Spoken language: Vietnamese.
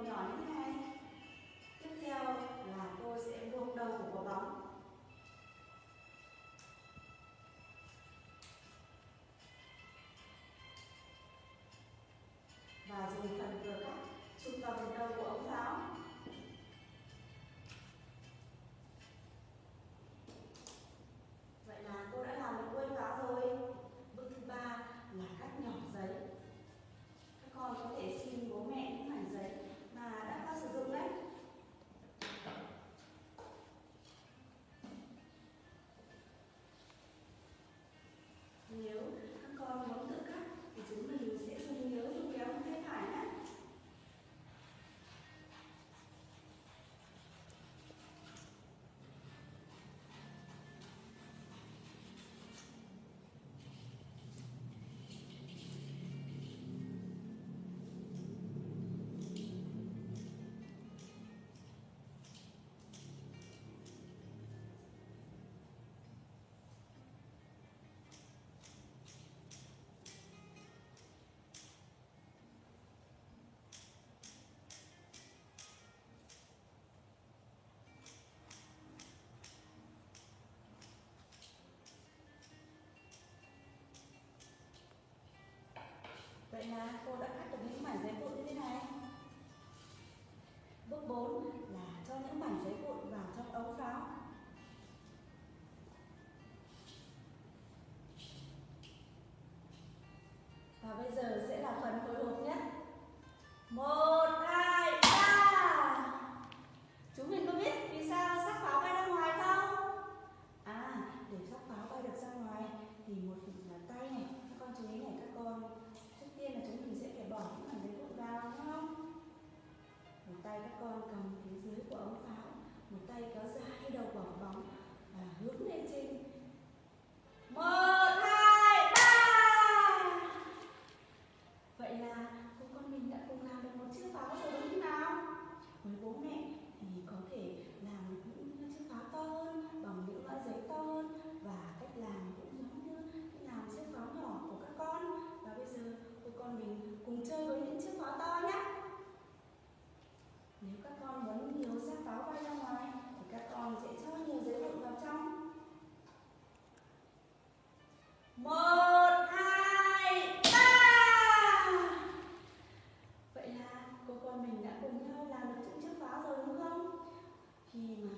nhỏ như thế này. Tiếp theo là cô sẽ buông đầu của quả bóng. Và dùng phần cửa cắt chụp vào phần đầu của ống pháo. Vậy là cô đã làm được đuôi pháo rồi. Bước thứ ba là cắt nhỏ giấy. Các con có thể xin bố mẹ những mảnh giấy mà đã qua sử dụng đấy. Nếu các con muốn tự cắt thì chúng mình sẽ nhớ dùng kéo tay phải nhé. Vậy là cô đã cắt được những mảnh giấy vụn như thế này. Bước 4 là cho những mảnh giấy vụn vào trong ống pháo. Và bây giờ sẽ là phần hồi hộp nhất. 1, 2, 3. Chúng mình có biết vì sao xác pháo bay ra ngoài không? Để xác pháo bay được ra ngoài thì một phần là tay này. Các con chú ý này, các con trước tiên là chúng mình sẽ phải bỏ những mảnh giấy vụn vào, đúng không? Một tay các con cầm phía dưới của ống pháo, một tay kéo dài đầu quả bóng và hướng lên trên. 1, 2, 3. Vậy là cô con mình đã cùng làm được một chiếc pháo rồi, đúng không nào? Với bố mẹ thì có thể làm được những chiếc pháo to hơn bằng những loại giấy to hơn, và cách làm cũng giống như cách làm chiếc pháo nhỏ của các con. Và bây giờ cô con mình cùng chơi với những chiếc pháo to nhé. Nếu các con muốn nhiều xác pháo bay ra ngoài thì các con sẽ cho nhiều giấy vụn vào trong. 1, 2, 3. Vậy là cô con mình đã cùng nhau làm được những chiếc pháo rồi, đúng không? Khi mà